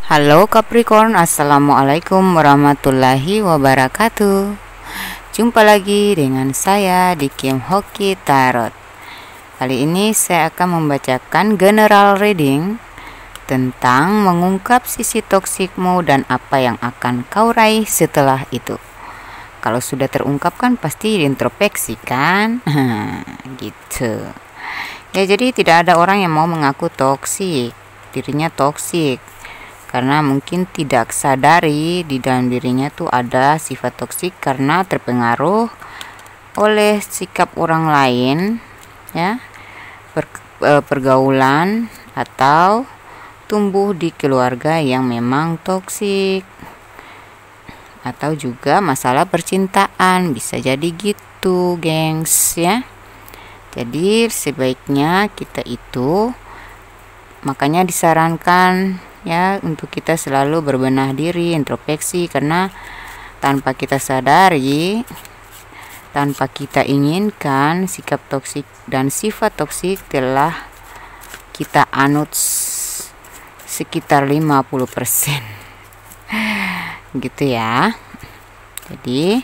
Halo Capricorn, Assalamualaikum warahmatullahi wabarakatuh. Jumpa lagi dengan saya di Kim Hoki Tarot. Kali ini saya akan membacakan general reading tentang mengungkap sisi toksikmu dan apa yang akan kau raih setelah itu. Kalau sudah terungkapkan pasti introspeksi kan? Gitu. Ya, jadi tidak ada orang yang mau mengaku toksik, dirinya toksik. Karena mungkin tidak sadari di dalam dirinya tuh ada sifat toksik karena terpengaruh oleh sikap orang lain, ya, pergaulan atau tumbuh di keluarga yang memang toksik, atau juga masalah percintaan, bisa jadi gitu, gengs, ya. Jadi sebaiknya kita itu, makanya disarankan ya untuk kita selalu berbenah diri, introspeksi, karena tanpa kita sadari, tanpa kita inginkan, sikap toksik dan sifat toksik telah kita anut sekitar 50%. Gitu ya. Jadi,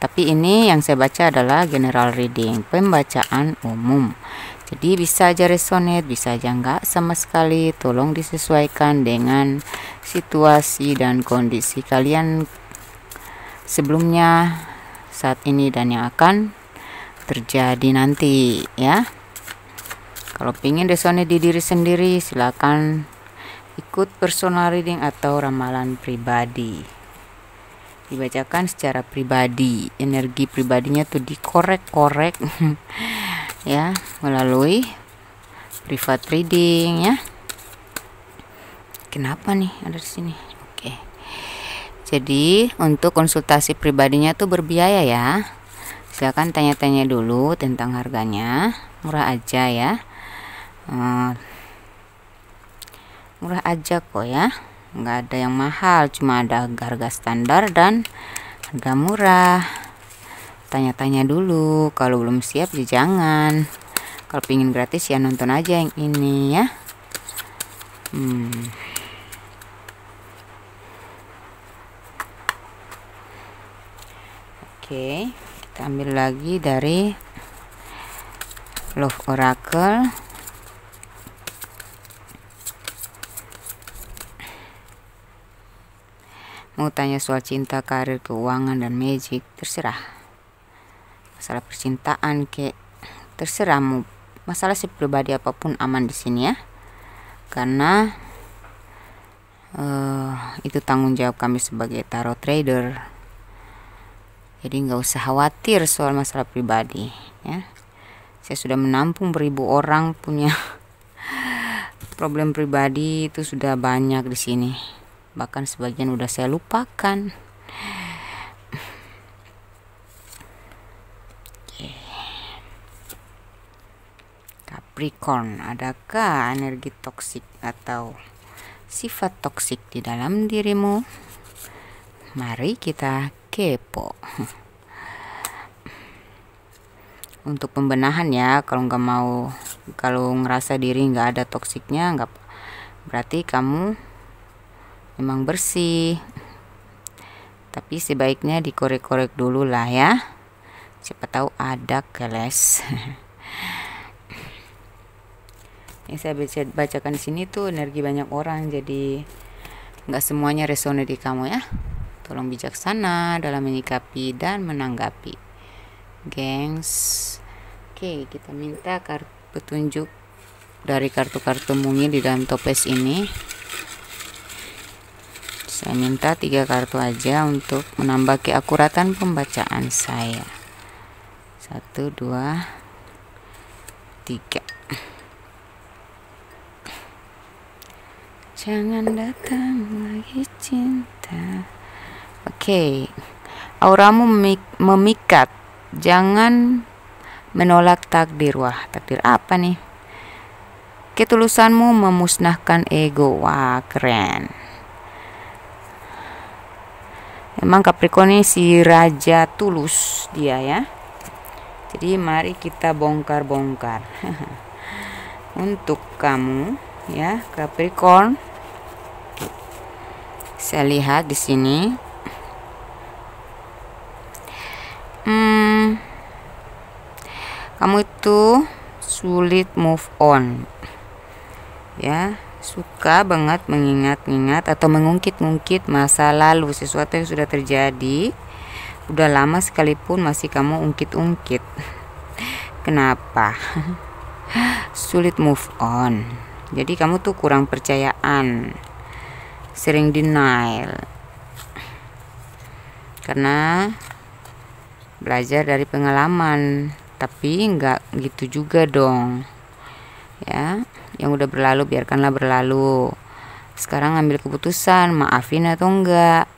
tapi ini yang saya baca adalah general reading, pembacaan umum. Jadi bisa aja resonate, bisa aja enggak sama sekali. Tolong disesuaikan dengan situasi dan kondisi kalian sebelumnya, saat ini, dan yang akan terjadi nanti, ya. Kalau ingin resonate di diri sendiri, silakan ikut personal reading atau ramalan pribadi. Dibacakan secara pribadi, energi pribadinya tuh dikorek-korek ya, melalui private reading, ya. Kenapa nih ada di sini? Oke. Jadi untuk konsultasi pribadinya tuh berbiaya ya. Silakan tanya-tanya dulu tentang harganya, murah aja ya. Murah aja kok ya. Nggak ada yang mahal, cuma ada harga standar dan harga murah. Tanya-tanya dulu, kalau belum siap ya jangan. Kalau pingin gratis ya nonton aja yang ini ya. Oke, kita ambil lagi dari Love Oracle. Mau tanya soal cinta, karir, keuangan, dan magic, terserah. Masalah percintaan kayak terserah, mau masalah si pribadi apapun aman di sini ya, karena itu tanggung jawab kami sebagai tarot trader. Jadi nggak usah khawatir soal masalah pribadi ya. Saya sudah menampung beribu orang punya problem pribadi, itu sudah banyak di sini, bahkan sebagian udah saya lupakan. Capricorn, adakah energi toksik atau sifat toksik di dalam dirimu? Mari kita kepo. Untuk pembenahan ya, kalau nggak mau, kalau ngerasa diri nggak ada toksiknya, nggak berarti kamu memang bersih. Tapi sebaiknya dikorek-korek dulu lah ya. Siapa tahu ada keles. Yang saya bacakan di sini tuh energi banyak orang, jadi nggak semuanya resonate di kamu ya. Tolong bijaksana dalam menyikapi dan menanggapi, gengs. Oke, kita minta petunjuk dari kartu-kartu mumi di dalam toples ini. Saya minta 3 kartu aja untuk menambah keakuratan pembacaan saya. 1, 2, 3. Jangan datang lagi cinta. Oke. Auramu memikat. Jangan menolak takdir. Wah, takdir apa nih? Ketulusanmu memusnahkan ego. Wah, keren. Emang Capricorn ini si raja tulus dia ya. Jadi mari kita bongkar-bongkar. Untuk kamu ya Capricorn, Saya lihat di sini kamu itu sulit move on, ya, suka banget mengingat-ingat atau mengungkit-ungkit masa lalu, sesuatu yang sudah terjadi udah lama sekalipun masih kamu ungkit-ungkit. Kenapa? Sulit move on. Jadi kamu tuh kurang percayaan, sering denial, karena belajar dari pengalaman. Tapi nggak gitu juga dong, ya. Yang udah berlalu biarkanlah berlalu. Sekarang ambil keputusan, maafin atau enggak.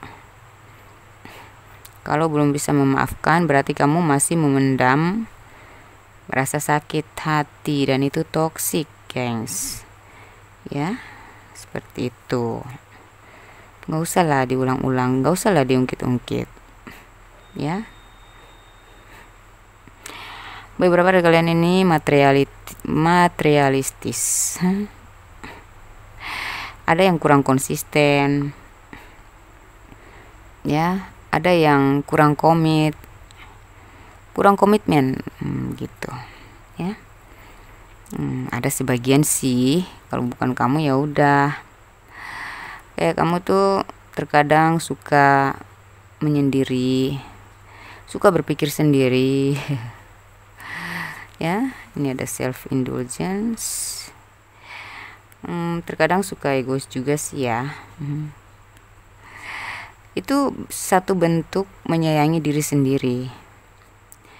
Kalau belum bisa memaafkan, berarti kamu masih memendam rasa sakit hati, dan itu toksik, gengs. Ya, seperti itu. Nggak usah lah diulang-ulang, nggak usah lah diungkit-ungkit, ya. Beberapa dari kalian ini materialistis. Ada yang kurang konsisten, ya. Ada yang kurang komitmen, gitu, ya. Ada sebagian sih, kalau bukan kamu ya udah. Kayak kamu tuh terkadang suka menyendiri, suka berpikir sendiri. Ya, ini ada self indulgence. Terkadang suka egois juga sih, ya. Itu satu bentuk menyayangi diri sendiri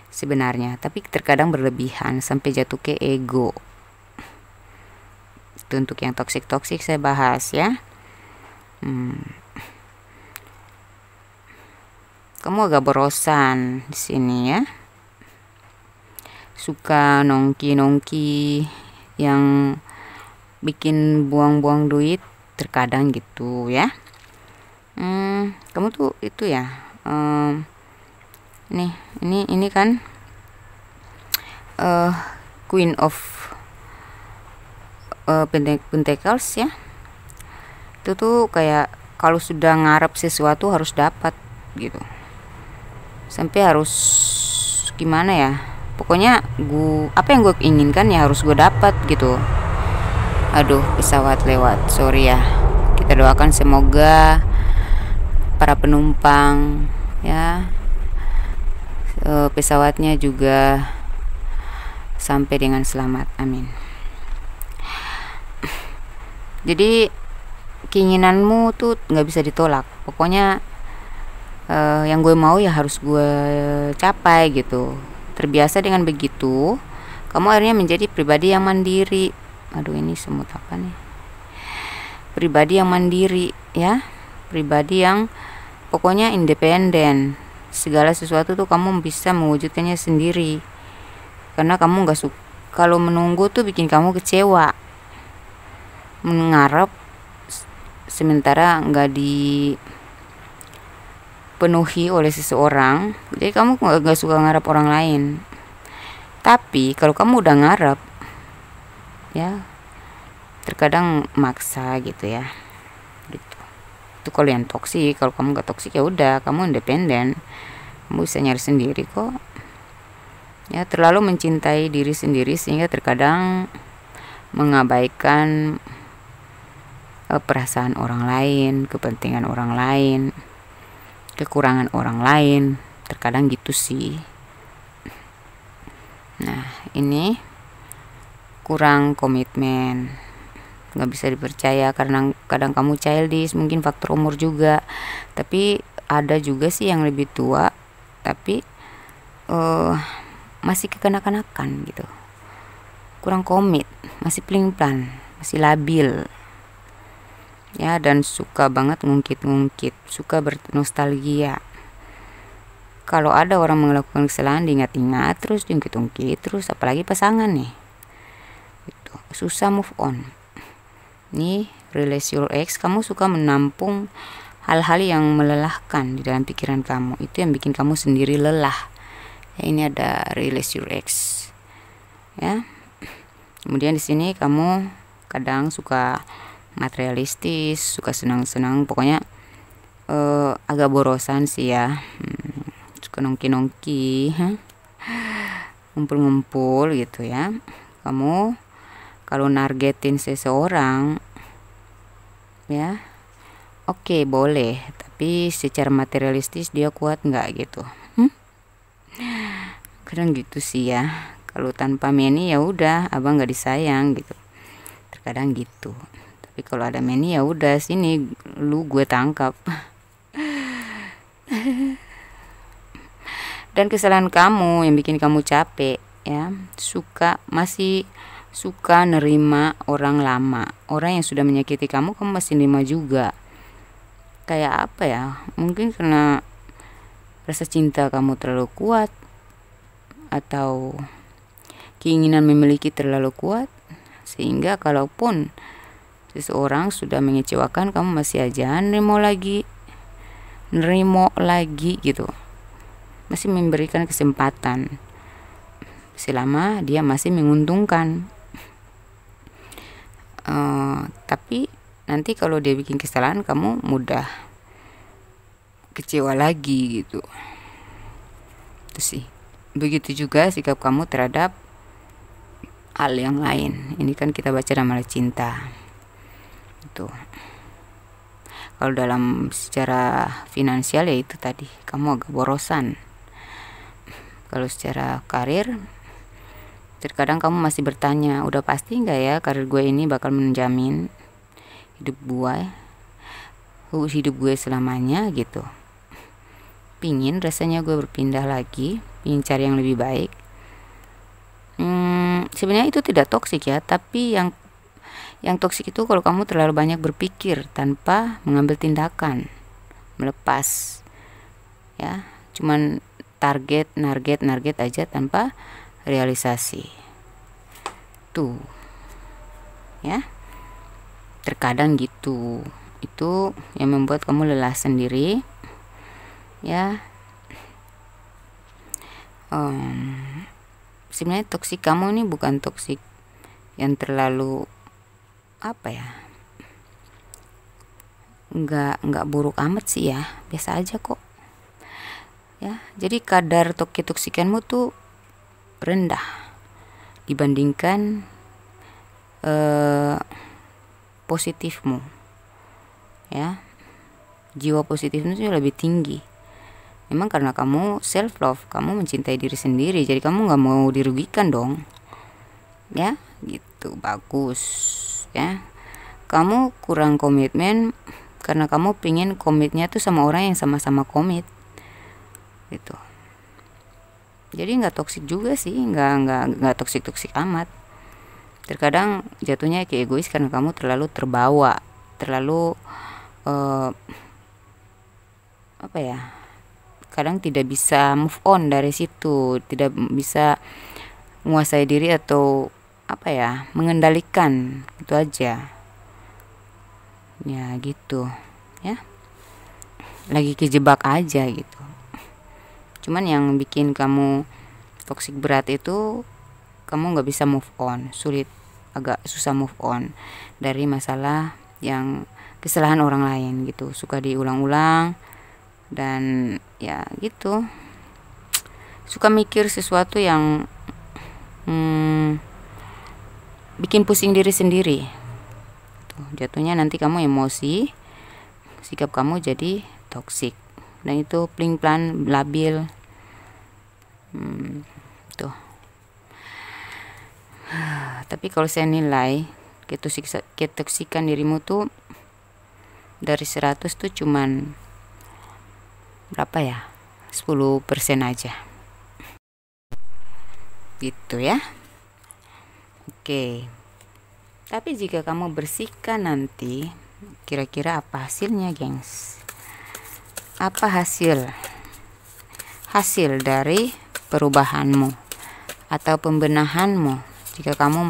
sebenarnya, tapi terkadang berlebihan sampai jatuh ke ego. Itu untuk yang toksik saya bahas, ya. Kamu agak bosan di sini, ya. Suka nongki yang bikin buang-buang duit terkadang gitu, ya. Kamu tuh itu ya, ini kan Queen of Pentacles, ya. Itu tuh kayak kalau sudah ngarep sesuatu harus dapat gitu, sampai harus gimana ya, pokoknya apa yang gue inginkan ya harus gue dapat gitu. Aduh, pesawat lewat, sorry ya. Kita doakan semoga para penumpang, ya, pesawatnya juga sampai dengan selamat, amin. Jadi keinginanmu tuh nggak bisa ditolak, pokoknya yang gue mau ya harus gue capai gitu. Terbiasa dengan begitu, kamu akhirnya menjadi pribadi yang mandiri. Aduh, ini semut apa nih? Pribadi yang mandiri, ya. Pribadi yang pokoknya independen. Segala sesuatu tuh kamu bisa mewujudkannya sendiri. Karena kamu nggak suka kalau menunggu tuh, bikin kamu kecewa. Mengharap sementara nggak dipenuhi oleh seseorang, jadi kamu nggak suka ngarap orang lain. Tapi kalau kamu udah ngarap, ya, terkadang maksa gitu, ya, gitu. Itu kalau yang toksik. Kalau kamu nggak toksik ya udah, kamu independen, kamu bisa nyari sendiri kok, ya. Terlalu mencintai diri sendiri sehingga terkadang mengabaikan perasaan orang lain, kepentingan orang lain, kekurangan orang lain, terkadang gitu sih. Nah, ini kurang komitmen, nggak bisa dipercaya karena kadang kamu childish, mungkin faktor umur juga. Tapi ada juga sih yang lebih tua tapi masih kekanak-kanakan gitu, kurang komit, masih pelin-pelan, masih labil, ya. Dan suka banget ngungkit-ngungkit, suka bernostalgia. Kalau ada orang melakukan kesalahan diingat-ingat terus, diungkit-ungkit terus, apalagi pasangan nih gitu. Susah move on. Nih, release your ex. Kamu suka menampung hal-hal yang melelahkan di dalam pikiran kamu, itu yang bikin kamu sendiri lelah, ya. Ini ada release your ex, ya. Kemudian di sini kamu kadang suka materialistis, suka senang-senang, pokoknya agak borosan sih ya, suka nongki-nongki, ngumpul-ngumpul gitu ya. Kamu kalau nargetin seseorang ya, oke, boleh, tapi secara materialistis dia kuat nggak gitu. Kadang gitu sih ya, kalau tanpa Meni ya udah abang nggak disayang gitu, terkadang gitu. Tapi kalau ada Meni ya udah, sini lu gue tangkap. Dan kesalahan kamu yang bikin kamu capek ya, masih suka nerima orang lama, orang yang sudah menyakiti kamu masih nerima juga. Kayak apa ya, mungkin karena rasa cinta kamu terlalu kuat, atau keinginan memiliki terlalu kuat, sehingga kalaupun seseorang sudah mengecewakan kamu masih aja nerimo lagi gitu, masih memberikan kesempatan selama dia masih menguntungkan. Tapi nanti kalau dia bikin kesalahan kamu mudah kecewa lagi gitu. Itu sih. Begitu juga sikap kamu terhadap hal yang lain. Ini kan kita baca ramalan cinta. Itu. Kalau dalam secara finansial ya itu tadi, kamu agak borosan. Kalau secara karir, terkadang kamu masih bertanya, udah pasti nggak ya karir gue ini bakal menjamin hidup gue selamanya gitu. Pingin rasanya gue berpindah lagi, pingin cari yang lebih baik. Sebenarnya itu tidak toksik ya, tapi yang toksik itu kalau kamu terlalu banyak berpikir tanpa mengambil tindakan, melepas ya, cuman target aja tanpa realisasi. Tuh ya, terkadang gitu, itu yang membuat kamu lelah sendiri ya. Sebenarnya toksik kamu ini bukan toksik yang terlalu apa ya, nggak buruk amat sih ya, biasa aja kok ya. Jadi kadar toksikanmu tuh rendah dibandingkan positifmu ya. Jiwa positifmu tuh lebih tinggi. Memang karena kamu self love, kamu mencintai diri sendiri, jadi kamu nggak mau dirugikan dong ya, gitu. Bagus ya. Kamu kurang komitmen karena kamu pingin komitnya tuh sama orang yang sama-sama komit gitu. Jadi nggak toksik juga sih, nggak toksik amat. Terkadang jatuhnya kayak egois karena kamu terlalu terbawa, terlalu apa ya, kadang tidak bisa move on dari situ, tidak bisa menguasai diri atau apa ya, mengendalikan, itu aja ya gitu ya, lagi kejebak aja gitu. Cuman yang bikin kamu toksik berat itu kamu nggak bisa move on, agak susah move on dari masalah yang kesalahan orang lain gitu, suka diulang-ulang dan ya gitu, suka mikir sesuatu yang bikin pusing diri sendiri tuh. Jatuhnya nanti kamu emosi, sikap kamu jadi toksik, dan itu plan labil tuh. Tapi kalau saya nilai ketoksikan dirimu tuh dari 100 tuh cuman berapa ya, 10% aja gitu ya. Oke, tapi jika kamu bersihkan nanti, kira-kira apa hasilnya gengs? Apa hasil dari perubahanmu atau pembenahanmu jika kamu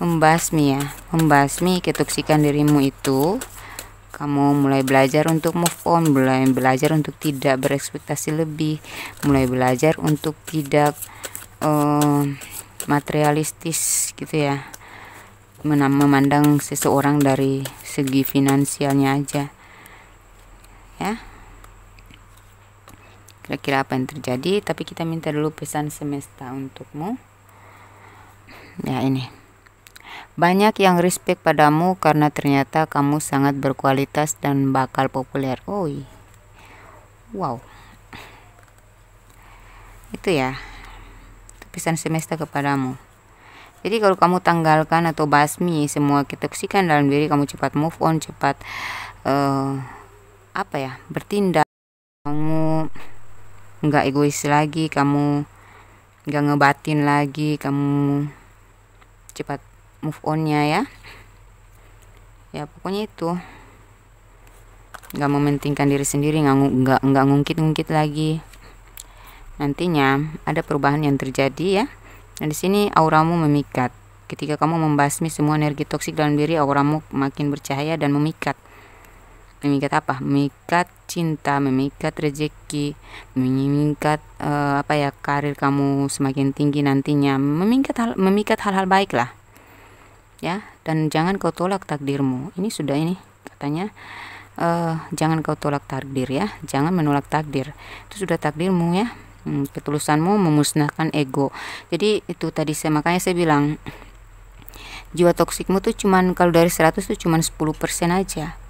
membasmi ketoksikan dirimu itu? Kamu mulai belajar untuk move on, mulai belajar untuk tidak berekspektasi lebih, mulai belajar untuk tidak materialistis gitu ya, memandang seseorang dari segi finansialnya aja. ya. Kira-kira apa yang terjadi, tapi kita minta dulu pesan semesta untukmu. Ya, ini. Banyak yang respect padamu karena ternyata kamu sangat berkualitas dan bakal populer. Oi. Wow. Itu ya. Pesan semesta kepadamu. Jadi kalau kamu tanggalkan atau basmi semua ketoksikan dalam diri kamu, cepat move on, cepat bertindak. Kamu nggak egois lagi, kamu nggak ngebatin lagi, kamu cepat move onnya ya. Ya pokoknya itu, nggak mementingkan diri sendiri, nggak ngungkit lagi. Nantinya ada perubahan yang terjadi ya. Dan di sini auramu memikat. Ketika kamu membasmi semua energi toksik dalam diri, auramu makin bercahaya dan memikat. Memikat apa? Memikat cinta, memikat rezeki, memikat karir kamu semakin tinggi nantinya, memikat hal-hal baik lah ya. Dan jangan kau tolak takdirmu. Ini sudah ini katanya, jangan kau tolak takdir ya, jangan menolak takdir, itu sudah takdirmu ya. Ketulusanmu memusnahkan ego. Jadi itu tadi makanya saya bilang jiwa toksikmu tuh cuman, kalau dari 100 tuh cuman 10% aja,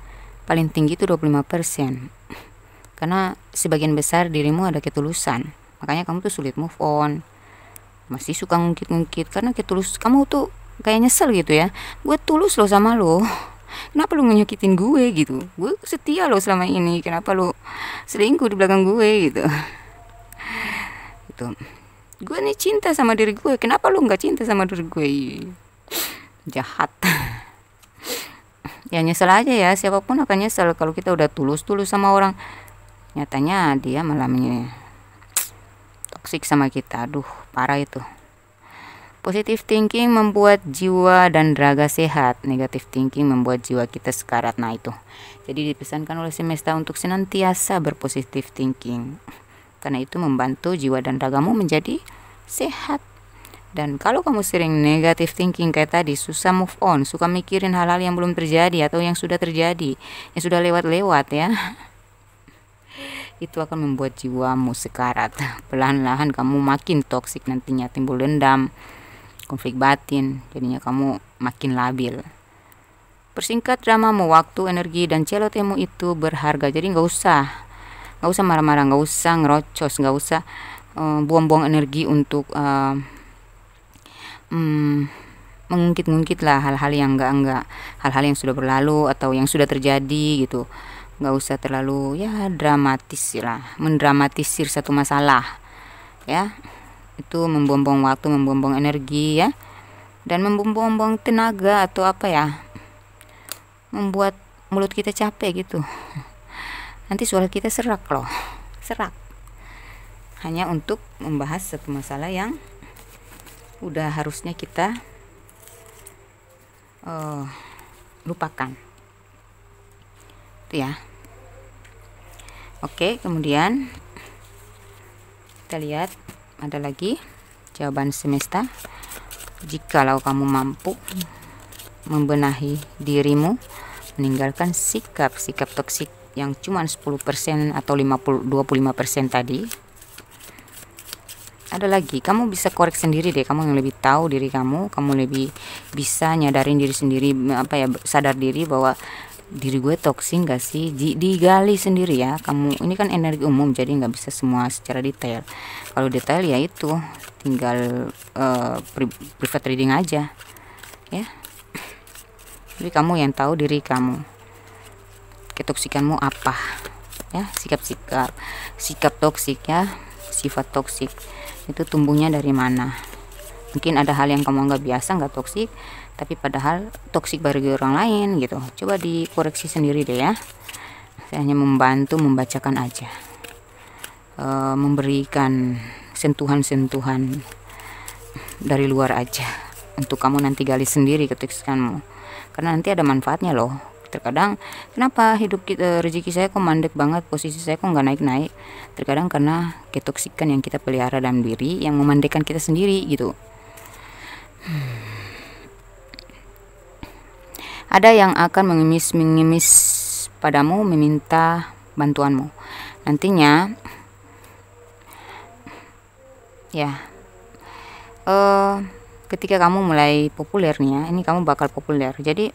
paling tinggi itu 25%. Karena sebagian besar dirimu ada ketulusan, makanya kamu tuh sulit move on, masih suka ngungkit-ngungkit karena kamu tuh kayak nyesel gitu ya. Gue tulus loh sama lo, kenapa lu nyakitin gue gitu? Gue setia lo selama ini, kenapa lu selingkuh di belakang gue gitu? Gitu. Gue nih cinta sama diri gue, kenapa lu nggak cinta sama diri gue? Jahat. Ya nyesel aja ya, siapapun akan nyesel kalau kita udah tulus sama orang, nyatanya dia malah toksik sama kita. Aduh, parah itu. Positive thinking membuat jiwa dan raga sehat, negative thinking membuat jiwa kita sekarat. Nah itu, jadi dipesankan oleh semesta untuk senantiasa berpositive thinking, karena itu membantu jiwa dan ragamu menjadi sehat. Dan kalau kamu sering negative thinking kayak tadi, susah move on, suka mikirin hal-hal yang belum terjadi atau yang sudah terjadi, yang sudah lewat-lewat ya, itu akan membuat jiwamu sekarat. Perlahan-lahan kamu makin toksik, nantinya timbul dendam, konflik batin, jadinya kamu makin labil. Persingkat dramamu, waktu, energi, dan celotemu itu berharga. Jadi nggak usah marah-marah, nggak usah ngerocos, nggak usah buang-buang energi untuk mengungkit-ungkit lah hal-hal yang enggak, hal-hal yang sudah berlalu atau yang sudah terjadi gitu. Nggak usah terlalu ya dramatis lah, mendramatisir satu masalah ya. Itu membuang-buang waktu, membuang-buang energi ya, dan membuang-buang tenaga atau membuat mulut kita capek gitu. Nanti suara kita serak loh, serak, hanya untuk membahas satu masalah yang udah harusnya kita lupakan itu ya. Oke, kemudian kita lihat ada lagi jawaban semesta. Jikalau kamu mampu membenahi dirimu, meninggalkan sikap toksik yang cuma 10% atau 25% tadi, ada lagi, kamu bisa korek sendiri deh, kamu yang lebih tahu diri kamu lebih bisa nyadarin diri sendiri, sadar diri bahwa diri gue toksik gak sih, digali sendiri ya. Kamu ini kan energi umum, jadi nggak bisa semua secara detail. Kalau detail ya itu tinggal private reading aja ya. Jadi kamu yang tahu diri kamu, ketoksikanmu apa ya, sikap toksik ya, sifat toksik itu tumbuhnya dari mana. Mungkin ada hal yang kamu anggap biasa, nggak toksik, tapi padahal toksik bagi orang lain gitu. Coba dikoreksi sendiri deh ya. Saya hanya membantu membacakan aja, memberikan sentuhan-sentuhan dari luar aja untuk kamu nanti gali sendiri ketoksikanmu, karena nanti ada manfaatnya loh. Terkadang kenapa hidup kita, rezeki saya kok mandek banget, posisi saya kok nggak naik-naik, terkadang karena ketoksikan yang kita pelihara dalam diri yang memandekkan kita sendiri gitu. Ada yang akan mengemis padamu, meminta bantuanmu. Nantinya ya ketika kamu mulai populer nih ya, ini kamu bakal populer, jadi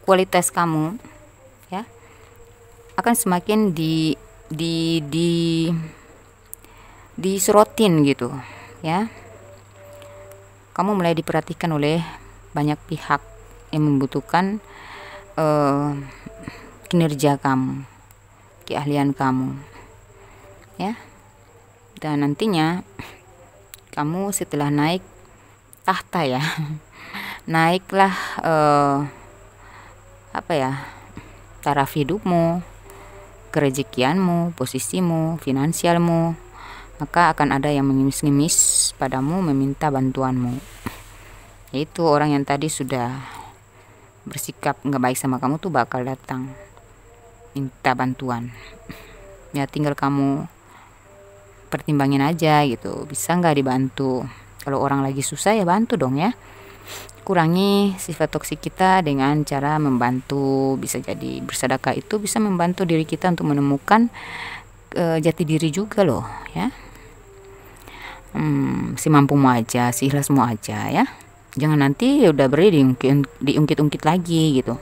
kualitas kamu ya akan semakin disorotin gitu ya. Kamu mulai diperhatikan oleh banyak pihak yang membutuhkan kinerja kamu, keahlian kamu ya. Dan nantinya kamu setelah naik tahta ya naiklah taraf hidupmu, kerejekianmu, posisimu, finansialmu, maka akan ada yang mengemis-ngemis padamu, meminta bantuanmu. Yaitu orang yang tadi sudah bersikap nggak baik sama kamu tuh bakal datang minta bantuan. Ya tinggal kamu pertimbangin aja gitu, bisa nggak dibantu. Kalau orang lagi susah ya bantu dong ya. Kurangi sifat toksik kita dengan cara membantu. Bisa jadi bersedekah itu bisa membantu diri kita untuk menemukan jati diri juga loh ya. Semampumu aja, seikhlasmu aja ya. Jangan nanti udah beri diungkit-ungkit lagi gitu.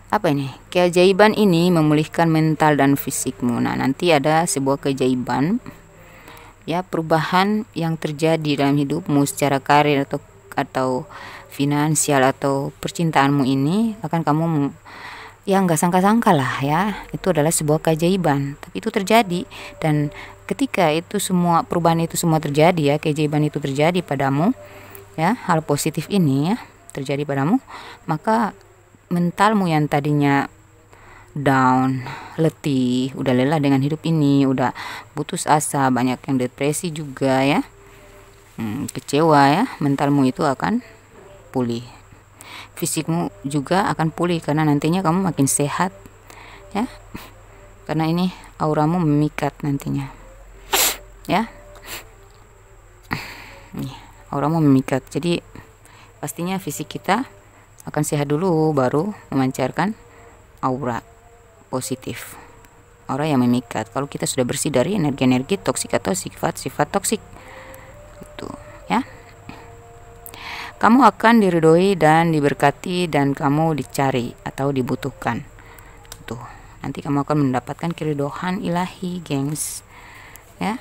Apa ini? Keajaiban ini memulihkan mental dan fisikmu. Nah, nanti ada sebuah keajaiban ya, perubahan yang terjadi dalam hidupmu secara karir atau finansial atau percintaanmu ini akan kamu yang nggak sangka-sangka lah ya. Itu adalah sebuah keajaiban, tapi itu terjadi. Dan ketika itu semua perubahan itu semua terjadi ya, keajaiban itu terjadi padamu ya, hal positif ini ya terjadi padamu, maka mentalmu yang tadinya down, letih, udah lelah dengan hidup ini, udah putus asa, banyak yang depresi juga ya, kecewa ya, mentalmu itu akan pulih. Fisikmu juga akan pulih karena nantinya kamu makin sehat ya, karena ini auramu memikat nantinya ya. Nih, auramu memikat, jadi pastinya fisik kita akan sehat dulu, baru memancarkan aura positif, aura yang memikat. Kalau kita sudah bersih dari energi-energi toksik atau sifat-sifat toksik itu ya, kamu akan diridhoi dan diberkati dan kamu dicari atau dibutuhkan. Tuh, nanti kamu akan mendapatkan keridhaan ilahi, gengs ya.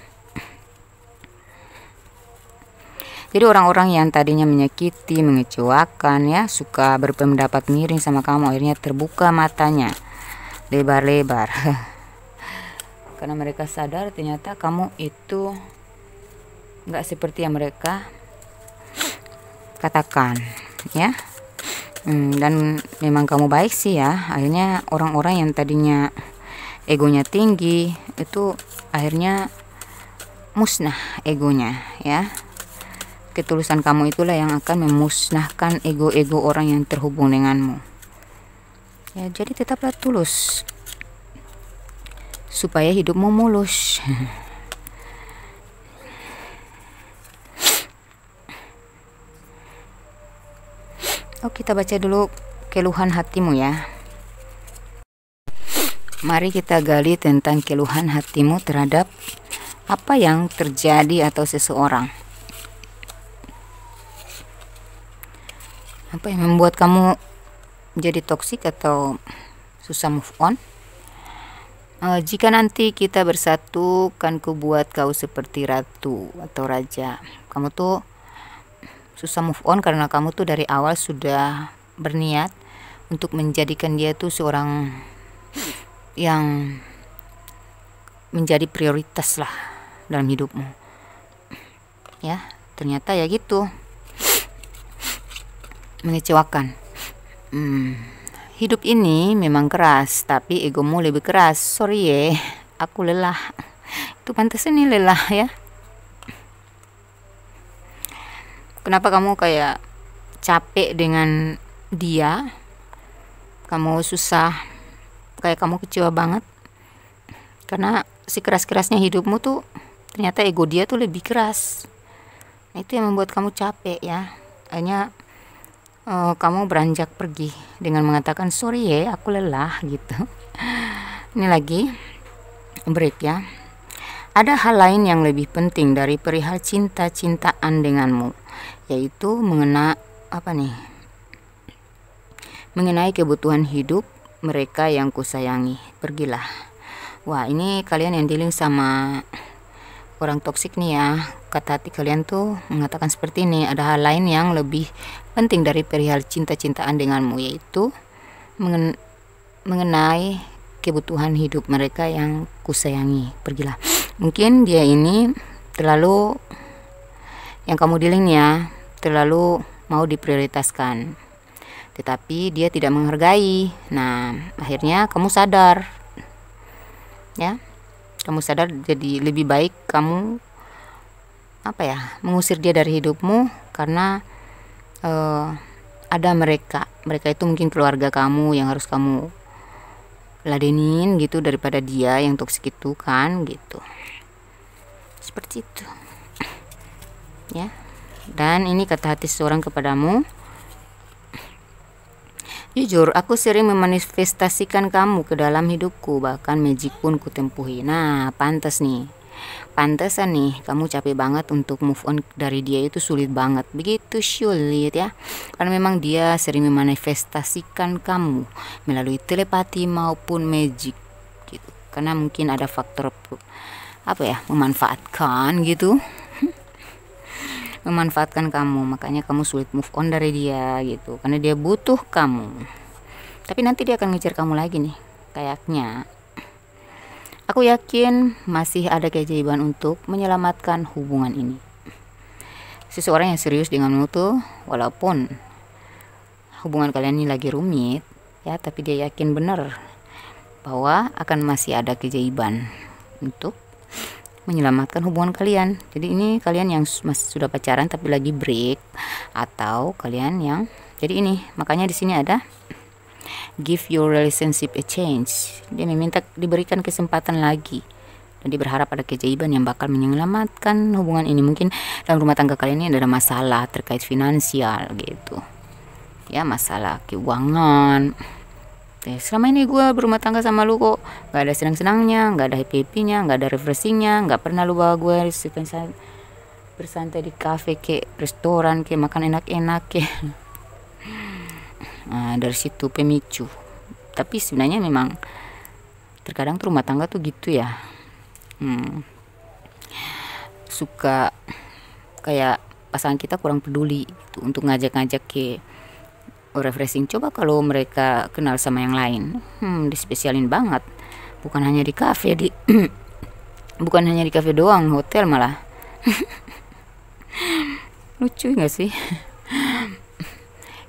Jadi orang-orang yang tadinya menyakiti, mengecewakan ya, suka berpendapat miring sama kamu, akhirnya terbuka matanya lebar-lebar karena mereka sadar ternyata kamu itu nggak seperti yang mereka katakan ya. Dan memang kamu baik sih ya. Akhirnya orang-orang yang tadinya egonya tinggi itu akhirnya musnah egonya ya. Ketulusan kamu itulah yang akan memusnahkan ego-ego orang yang terhubung denganmu ya. Jadi tetaplah tulus supaya hidupmu mulus. Oh, kita baca dulu keluhan hatimu ya. Mari kita gali tentang keluhan hatimu terhadap apa yang terjadi atau seseorang. Apa yang membuat kamu jadi toksik atau susah move on? Jika nanti kita bersatu, kan ku buat kau seperti ratu atau raja. Kamu tuh susah move on karena kamu tuh dari awal sudah berniat untuk menjadikan dia tuh seorang yang menjadi prioritas lah dalam hidupmu ya. Ternyata ya gitu, mengecewakan. Hidup ini memang keras, tapi egomu lebih keras. Sorry ya, aku lelah. Itu pantas ini lelah ya. Kenapa kamu kayak capek dengan dia? Kamu susah, kayak kamu kecewa banget karena si keras-kerasnya hidupmu tuh ternyata ego dia tuh lebih keras. Nah, itu yang membuat kamu capek ya. Akhirnya kamu beranjak pergi dengan mengatakan sorry ya aku lelah gitu. Ini lagi break ya. Ada hal lain yang lebih penting dari perihal cinta-cintaan denganmu, yaitu mengenai kebutuhan hidup mereka yang kusayangi. Pergilah. Wah, ini kalian yang dealing sama orang toksik nih ya. Kata hati kalian tuh mengatakan seperti ini, ada hal lain yang lebih penting dari perihal cinta-cintaan denganmu, yaitu mengenai kebutuhan hidup mereka yang kusayangi. Pergilah. Mungkin dia ini terlalu, yang kamu dealing ya, terlalu mau diprioritaskan, tetapi dia tidak menghargai. Nah, akhirnya kamu sadar ya, kamu sadar, jadi lebih baik kamu mengusir dia dari hidupmu, karena ada mereka itu mungkin keluarga kamu yang harus kamu ladenin gitu, daripada dia yang toksik itu kan gitu, seperti itu ya. Dan ini kata hati seseorang kepadamu, jujur aku sering memanifestasikan kamu ke dalam hidupku, bahkan magic pun kutempuhi. Nah, pantesan nih kamu capek banget untuk move on dari dia, itu sulit banget, begitu sulit ya, karena memang dia sering memanifestasikan kamu melalui telepati maupun magic gitu, karena mungkin ada faktor memanfaatkan gitu memanfaatkan kamu, makanya kamu sulit move on dari dia gitu, karena dia butuh kamu. Tapi nanti dia akan ngejar kamu lagi nih kayaknya. Aku yakin masih ada keajaiban untuk menyelamatkan hubungan ini. Seseorang yang serius denganmu tuh, walaupun hubungan kalian ini lagi rumit ya, tapi dia yakin benar bahwa akan masih ada keajaiban untuk menyelamatkan hubungan kalian. Jadi ini kalian yang masih sudah pacaran tapi lagi break, atau kalian yang, jadi ini makanya di sini ada give your relationship a chance. Dia meminta diberikan kesempatan lagi, dan dia berharap ada keajaiban yang bakal menyelamatkan hubungan ini. Mungkin dalam rumah tangga kalian ini ada masalah terkait finansial gitu ya, masalah keuangan. Selama ini gue berumah tangga sama lu kok gak ada senang-senangnya, gak ada happy-happynya, gak ada refreshingnya, gak pernah lu bawa gue bersantai di cafe ke restoran ke makan enak-enak ke. Nah, dari situ pemicu. Tapi sebenarnya memang terkadang tuh rumah tangga tuh gitu ya, suka kayak pasangan kita kurang peduli gitu, untuk ngajak-ngajak ke refreshing. Coba kalau mereka kenal sama yang lain, dispesialin banget, bukan hanya di cafe bukan hanya di cafe doang, hotel malah. Lucu gak sih?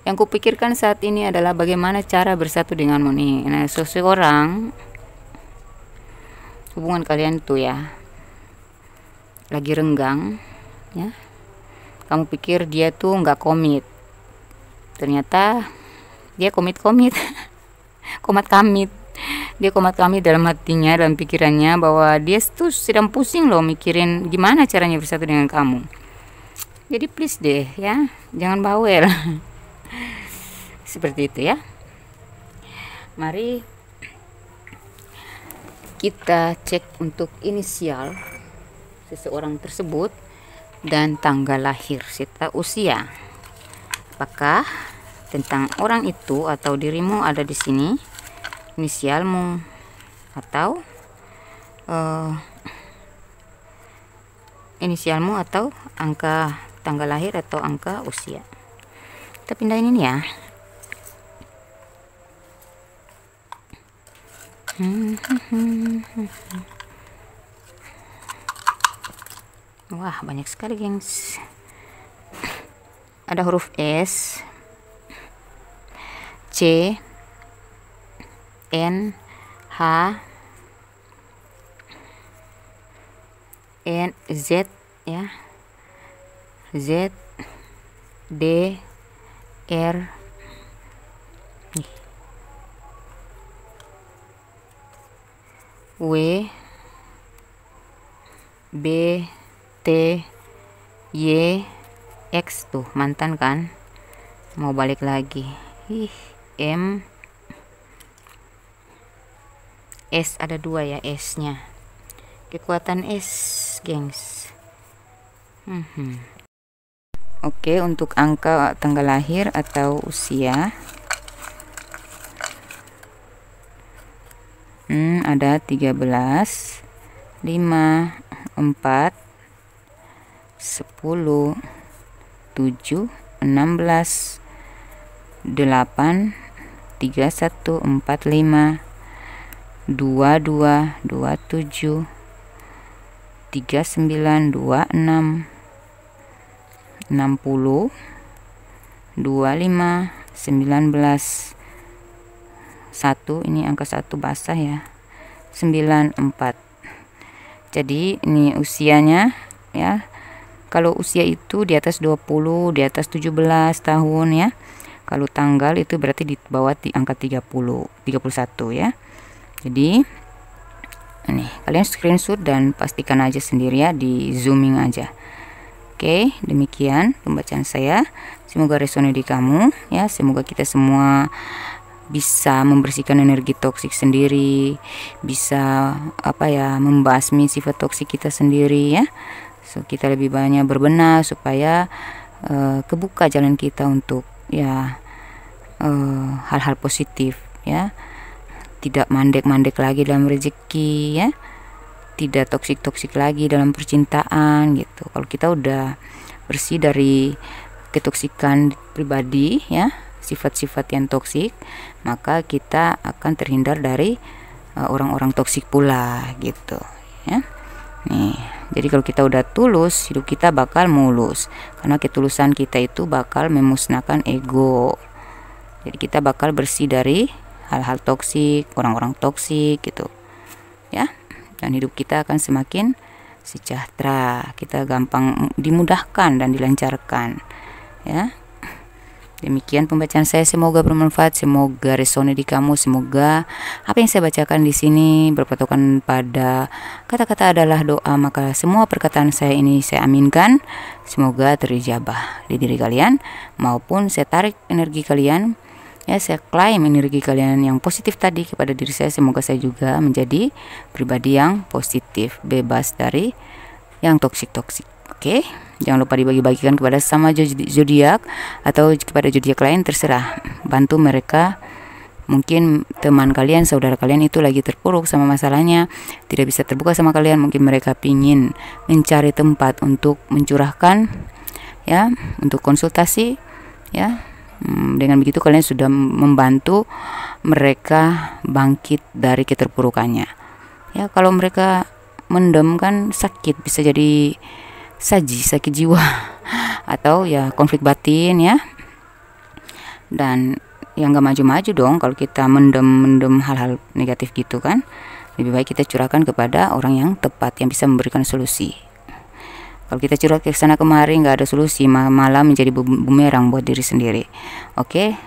Yang kupikirkan saat ini adalah bagaimana cara bersatu denganmu nih. Nah, seseorang, hubungan kalian tuh ya lagi renggang ya, kamu pikir dia tuh nggak komit, ternyata dia komit dia komat kamit dalam hatinya, dalam pikirannya, bahwa dia tuh sedang pusing loh mikirin gimana caranya bersatu dengan kamu. Jadi please deh ya, jangan bawel. Seperti itu ya. Mari kita cek untuk inisial seseorang tersebut dan tanggal lahir serta usia. Apakah tentang orang itu atau dirimu ada di sini inisialmu atau angka tanggal lahir atau angka usia. Kita pindahin ini ya. Wah, banyak sekali gengs. Ada huruf S, C, N, H, N, Z ya, Z, D, R, W, B, T, Y, X tuh mantan kan. mau balik lagi. M S ada 2 ya, S nya kekuatan S, gengs. Oke, untuk angka tanggal lahir atau usia ada 13, 5, 4, 10, 7, 16, 8, 31, 45, 22, 27, 39, 26, 60, 25, 19, 1, ini angka 1 basah ya, 94. Jadi ini usianya ya. Kalau usia itu di atas 20, di atas 17 tahun ya. Kalau tanggal itu berarti di bawah di angka 30, 31 ya. Jadi ini kalian screenshot dan pastikan aja sendiri ya, di zooming aja. Oke, demikian pembacaan saya. Semoga resonate di kamu ya. Semoga kita semua bisa membersihkan energi toksik sendiri, bisa membasmi sifat toksik kita sendiri ya. So, kita lebih banyak berbenah supaya kebuka jalan kita untuk ya hal-hal positif ya. Tidak mandek-mandek lagi dalam rezeki ya. Tidak toksik-toksik lagi dalam percintaan gitu. Kalau kita udah bersih dari ketoksikan pribadi ya, sifat-sifat yang toksik, maka kita akan terhindar dari orang-orang toksik pula gitu ya. Nih, jadi kalau kita udah tulus, hidup kita bakal mulus, karena ketulusan kita itu bakal memusnahkan ego. Jadi kita bakal bersih dari hal-hal toksik, orang-orang toksik gitu ya. Dan hidup kita akan semakin sejahtera, kita gampang dimudahkan dan dilancarkan ya. Demikian pembacaan saya, semoga bermanfaat, semoga resonate di kamu, semoga apa yang saya bacakan di sini berpatokan pada kata-kata adalah doa, maka semua perkataan saya ini saya aminkan, semoga terijabah di diri kalian, maupun saya tarik energi kalian ya, saya klaim energi kalian yang positif tadi kepada diri saya. Semoga saya juga menjadi pribadi yang positif, bebas dari yang toksik-toksik. Oke, jangan lupa dibagi-bagikan kepada sama zodiak atau kepada zodiak lain, terserah. Bantu mereka, mungkin teman kalian, saudara kalian itu lagi terpuruk sama masalahnya, tidak bisa terbuka sama kalian, mungkin mereka pingin mencari tempat untuk mencurahkan ya, untuk konsultasi ya. Dengan begitu kalian sudah membantu mereka bangkit dari keterpurukannya ya. Kalau mereka mendem kan sakit, bisa jadi sakit jiwa atau ya konflik batin ya. Dan yang gak maju-maju dong kalau kita mendem hal-hal negatif gitu kan. Lebih baik kita curahkan kepada orang yang tepat, yang bisa memberikan solusi. Kalau kita curhat ke sana kemari nggak ada solusi, malah menjadi bumerang buat diri sendiri. Oke,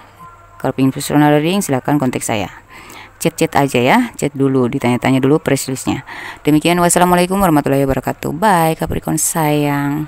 kalau ingin personal reading silahkan kontak saya. Chat aja ya, chat dulu, ditanya-tanya dulu press listnya. Demikian, wassalamualaikum warahmatullahi wabarakatuh. Bye Capricorn sayang.